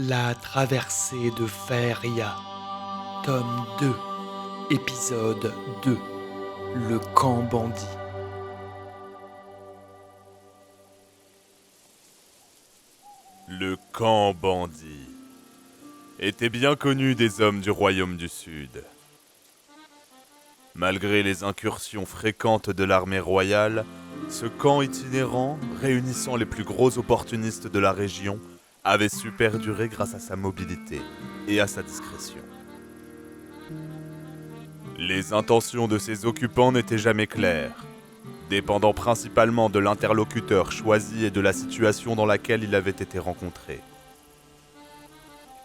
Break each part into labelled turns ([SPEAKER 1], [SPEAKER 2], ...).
[SPEAKER 1] La traversée de Faeria, tome 2, épisode 2, le camp bandit.
[SPEAKER 2] Le camp bandit était bien connu des hommes du royaume du Sud. Malgré les incursions fréquentes de l'armée royale, ce camp itinérant, réunissant les plus gros opportunistes de la région, avait su perdurer grâce à sa mobilité et à sa discrétion. Les intentions de ses occupants n'étaient jamais claires, dépendant principalement de l'interlocuteur choisi et de la situation dans laquelle il avait été rencontré.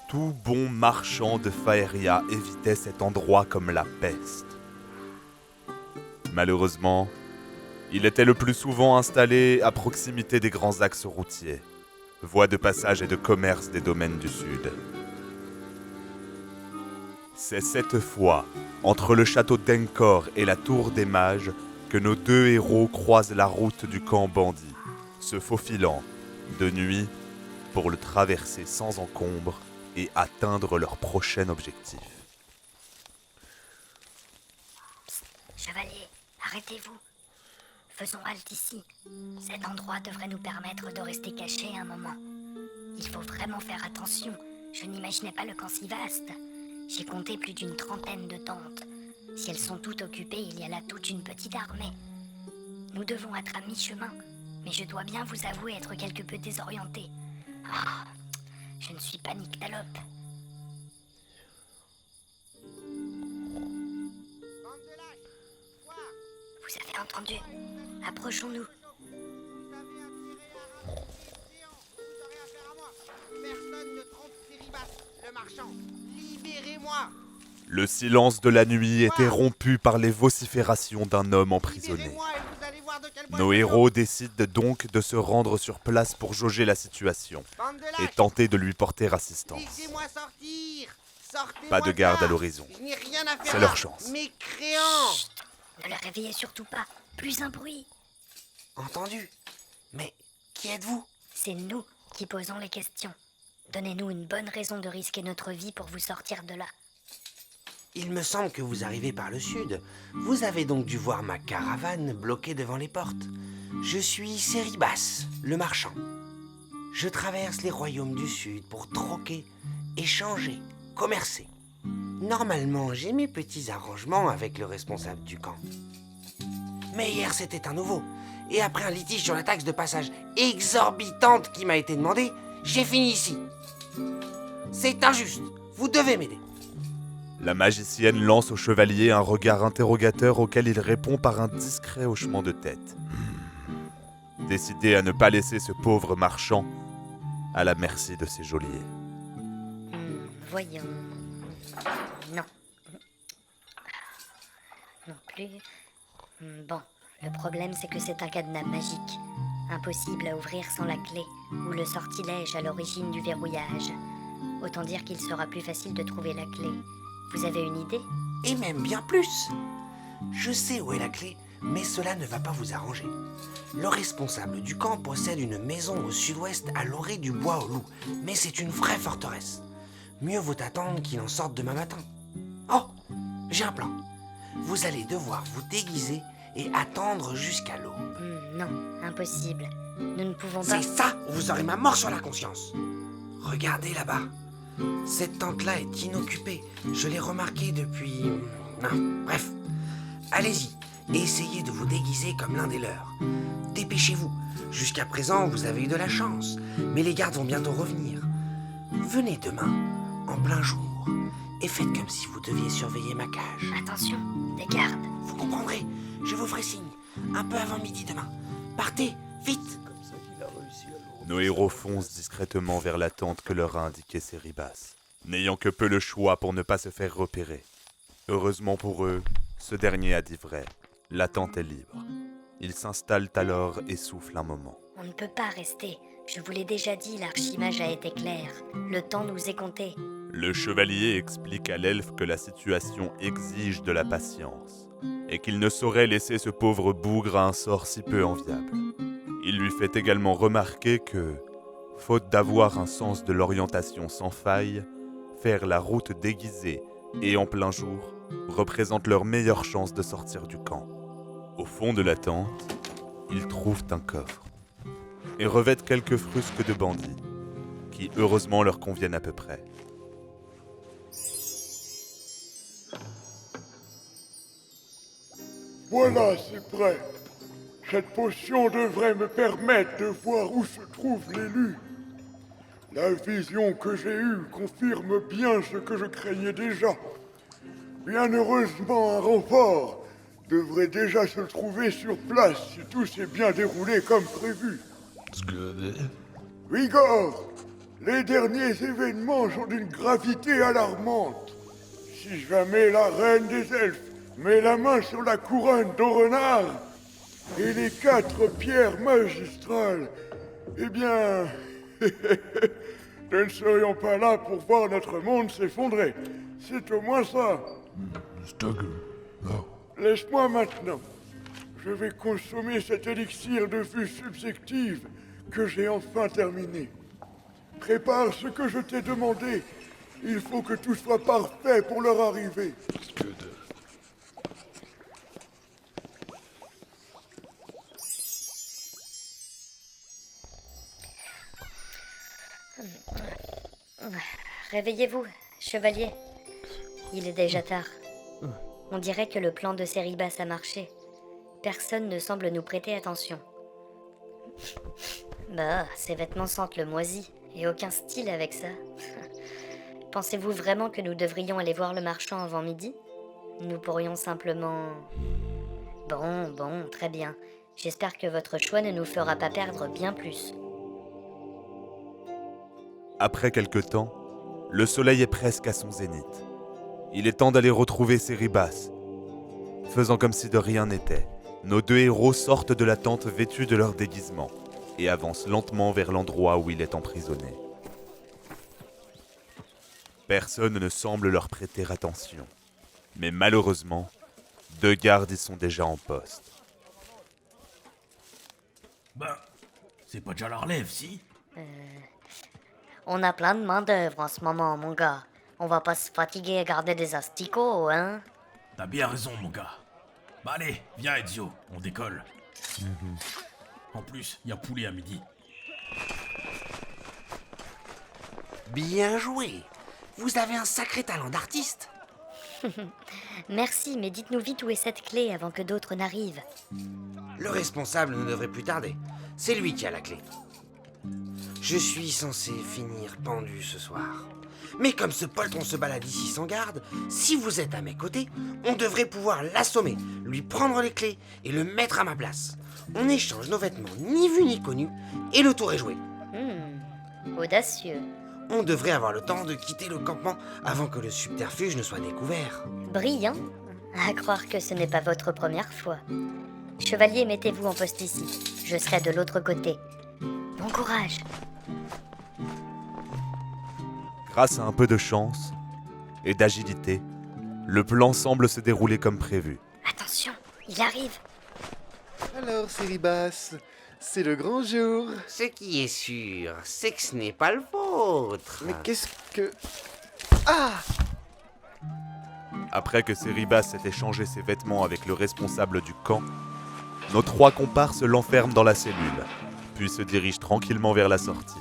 [SPEAKER 2] Tout bon marchand de Faeria évitait cet endroit comme la peste. Malheureusement, il était le plus souvent installé à proximité des grands axes routiers, voies de passage et de commerce des domaines du Sud. C'est cette fois, entre le château d'Encor et la tour des mages, que nos deux héros croisent la route du camp bandit, se faufilant, de nuit, pour le traverser sans encombre et atteindre leur prochain objectif.
[SPEAKER 3] Psst, chevalier, arrêtez-vous. Faisons halte ici. Cet endroit devrait nous permettre de rester cachés un moment. Il faut vraiment faire attention. Je n'imaginais pas le camp si vaste. J'ai compté plus d'une trentaine de tentes. Si elles sont toutes occupées, il y a là toute une petite armée. Nous devons être à mi-chemin, mais je dois bien vous avouer être quelque peu désorienté. Ah, je ne suis pas nyctalope. Vous avez entendu? Approchons-nous.
[SPEAKER 4] Personne ne trompe Séribas, le marchand. Libérez-moi!
[SPEAKER 2] Le silence de la nuit était rompu par les vociférations d'un homme emprisonné.
[SPEAKER 4] Libérez-moi et vous allez voir de quel bois
[SPEAKER 2] Nos
[SPEAKER 4] je
[SPEAKER 2] héros décident donc de se rendre sur place pour jauger la situation
[SPEAKER 4] Bande de
[SPEAKER 2] et
[SPEAKER 4] lâches,
[SPEAKER 2] tenter de lui porter assistance.
[SPEAKER 4] laissez-moi sortir! Sortez-moi
[SPEAKER 2] Pas de garde
[SPEAKER 4] là.
[SPEAKER 2] à l'horizon.
[SPEAKER 4] Je n'ai rien à faire
[SPEAKER 2] C'est
[SPEAKER 4] là.
[SPEAKER 2] leur chance.
[SPEAKER 4] Mécréants!
[SPEAKER 3] Chut, ne le réveillez surtout pas. Plus un bruit.
[SPEAKER 4] Entendu. Mais qui êtes-vous?
[SPEAKER 3] C'est nous qui posons les questions. Donnez-nous une bonne raison de risquer notre vie pour vous sortir de là.
[SPEAKER 5] Il me semble que vous arrivez par le sud. Vous avez donc dû voir ma caravane bloquée devant les portes. Je suis Séribas, le marchand. Je traverse les royaumes du sud pour troquer, échanger, commercer. Normalement, j'ai mes petits arrangements avec le responsable du camp. Mais hier, c'était un nouveau. Et après un litige sur la taxe de passage exorbitante qui m'a été demandée, j'ai fini ici. C'est injuste. Vous devez m'aider.
[SPEAKER 2] La magicienne lance au chevalier un regard interrogateur auquel il répond par un discret hochement de tête. Décidé à ne pas laisser ce pauvre marchand à la merci de ses geôliers.
[SPEAKER 3] Voyons. Non. Non plus. Bon, le problème c'est que c'est un cadenas magique. Impossible à ouvrir sans la clé, ou le sortilège à l'origine du verrouillage. Autant dire qu'il sera plus facile de trouver la clé. Vous avez une idée?
[SPEAKER 5] Et même bien plus. Je sais où est la clé, mais cela ne va pas vous arranger. Le responsable du camp possède une maison au sud-ouest à l'orée du bois au loup, mais c'est une vraie forteresse. Mieux vaut attendre qu'il en sorte demain matin. Oh, j'ai un plan. Vous allez devoir vous déguiser et attendre jusqu'à l'aube.
[SPEAKER 3] Non, impossible. Nous ne pouvons pas...
[SPEAKER 5] C'est ça où vous aurez ma mort sur la conscience. Regardez là-bas. Cette tente-là est inoccupée. Je l'ai remarquée depuis... Non, bref. Allez-y et essayez de vous déguiser comme l'un des leurs. Dépêchez-vous. Jusqu'à présent, vous avez eu de la chance. Mais les gardes vont bientôt revenir. Venez demain, en plein jour, et faites comme si vous deviez surveiller ma cage.
[SPEAKER 3] Attention, des gardes.
[SPEAKER 5] Vous comprendrez, je vous ferai signe. Un peu avant midi demain. Partez, vite!
[SPEAKER 2] Nos héros foncent discrètement vers la tente que leur a indiquée Séribas, n'ayant que peu le choix pour ne pas se faire repérer. Heureusement pour eux, ce dernier a dit vrai. La tente est libre. Ils s'installent alors et soufflent un moment.
[SPEAKER 3] On ne peut pas rester. Je vous l'ai déjà dit, l'archimage a été clair. Le temps nous est compté.
[SPEAKER 2] Le chevalier explique à l'elfe que la situation exige de la patience et qu'il ne saurait laisser ce pauvre bougre à un sort si peu enviable. Il lui fait également remarquer que, Faute d'avoir un sens de l'orientation sans faille, faire la route déguisée et en plein jour représente leur meilleure chance de sortir du camp. Au fond de la tente, ils trouvent un coffre et revêtent quelques frusques de bandits qui heureusement leur conviennent à peu près.
[SPEAKER 6] Voilà, c'est prêt. Cette potion devrait me permettre de voir où se trouve l'élu. La vision que j'ai eue confirme bien ce que je craignais déjà. Bien heureusement, un renfort devrait déjà se trouver sur place si tout s'est bien déroulé comme prévu. Vigor, les derniers événements sont d'une gravité alarmante. Si jamais la reine des elfes met la main sur la couronne d'Orenard et les 4 pierres magistrales, eh bien, nous ne serions pas là pour voir notre monde s'effondrer. C'est au moins ça. Laisse-moi maintenant. Je vais consommer cet élixir de vue subjective que j'ai enfin terminé. Prépare ce que je t'ai demandé. Il faut que tout soit parfait pour leur arrivée.
[SPEAKER 3] Réveillez-vous, chevalier. Il est déjà tard. On dirait que le plan de Céribas a marché. Personne ne semble nous prêter attention. Bah, ces vêtements sentent le moisi, et aucun style avec ça. Pensez-vous vraiment que nous devrions aller voir le marchand avant midi? Nous pourrions simplement... Bon, très bien. J'espère que votre choix ne nous fera pas perdre bien plus.
[SPEAKER 2] Après quelque temps, le soleil est presque à son zénith. Il est temps d'aller retrouver Céribas. Faisant comme si de rien n'était, nos 2 héros sortent de la tente vêtus de leur déguisement et avancent lentement vers l'endroit où il est emprisonné. Personne ne semble leur prêter attention, mais malheureusement, 2 gardes y sont déjà en poste.
[SPEAKER 7] Ben, c'est pas déjà la relève, si?
[SPEAKER 3] On a plein de main-d'œuvre en ce moment, mon gars. On va pas se fatiguer à garder des asticots, hein?
[SPEAKER 7] T'as bien raison, mon gars. Bah allez, viens Ezio, on décolle. En plus, y a poulet à midi.
[SPEAKER 5] Bien joué. Vous avez un sacré talent d'artiste.
[SPEAKER 3] Merci, mais dites-nous vite où est cette clé avant que d'autres n'arrivent.
[SPEAKER 5] Le responsable ne devrait plus tarder. C'est lui qui a la clé. Je suis censé finir pendu ce soir. Mais comme ce poltron se balade ici sans garde, si vous êtes à mes côtés, on devrait pouvoir l'assommer, lui prendre les clés et le mettre à ma place. On échange nos vêtements ni vus ni connus, et le tour est joué.
[SPEAKER 3] Audacieux.
[SPEAKER 5] On devrait avoir le temps de quitter le campement avant que le subterfuge ne soit découvert.
[SPEAKER 3] Brillant. À croire que ce n'est pas votre première fois. Chevalier, mettez-vous en poste ici. Je serai de l'autre côté. Bon courage.
[SPEAKER 2] Grâce à un peu de chance et d'agilité, le plan semble se dérouler comme prévu.
[SPEAKER 3] Attention, il arrive.
[SPEAKER 8] Alors, Céribas, c'est le grand jour.
[SPEAKER 5] Ce qui est sûr, c'est que ce n'est pas le vôtre.
[SPEAKER 8] Mais qu'est-ce que... Ah!
[SPEAKER 2] Après que Céribas ait échangé ses vêtements avec le responsable du camp, nos 3 comparses l'enferment dans la cellule, puis se dirigent tranquillement vers la sortie.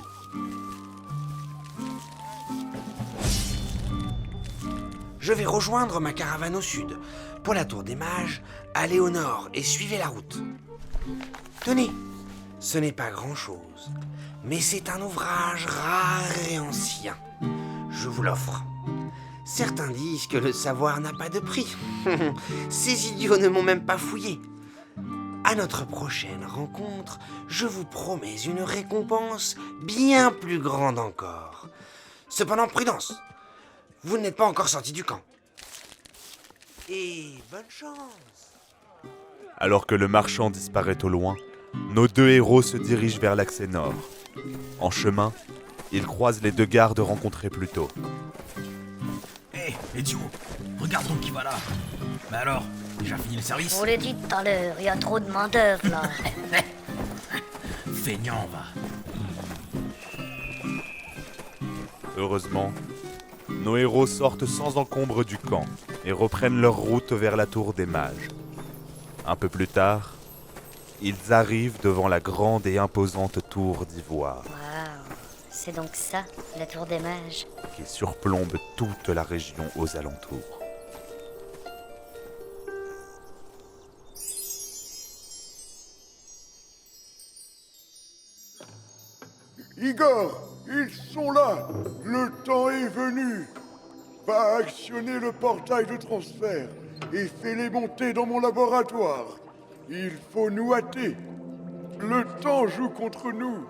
[SPEAKER 5] Je vais rejoindre ma caravane au sud. Pour la tour des mages, allez au nord et suivez la route. Tenez, ce n'est pas grand-chose, mais c'est un ouvrage rare et ancien. Je vous l'offre. Certains disent que le savoir n'a pas de prix. Ces idiots ne m'ont même pas fouillé. À notre prochaine rencontre, je vous promets une récompense bien plus grande encore. Cependant, prudence. Vous n'êtes pas encore sorti du camp. Et bonne chance.
[SPEAKER 2] Alors que le marchand disparaît au loin, nos 2 héros se dirigent vers l'accès nord. En chemin, ils croisent les 2 gardes rencontrés plus tôt.
[SPEAKER 7] Hé, Ezio, regarde donc qui va là. Mais alors, déjà fini le
[SPEAKER 3] Je
[SPEAKER 7] service?
[SPEAKER 3] vous l'ai dit tout à l'heure, il y a trop de main-d'œuvre là.
[SPEAKER 7] Feignant, va.
[SPEAKER 2] Heureusement, nos héros sortent sans encombre du camp et reprennent leur route vers la tour des mages. Un peu plus tard, ils arrivent devant la grande et imposante tour d'ivoire
[SPEAKER 3] Waouh, c'est donc ça, la tour des mages.
[SPEAKER 2] qui surplombe toute la région aux alentours.
[SPEAKER 6] Igor, ils sont là. Le temps est venu. Va actionner le portail de transfert et fais-les monter dans mon laboratoire. Il faut nous hâter. Le temps joue contre nous.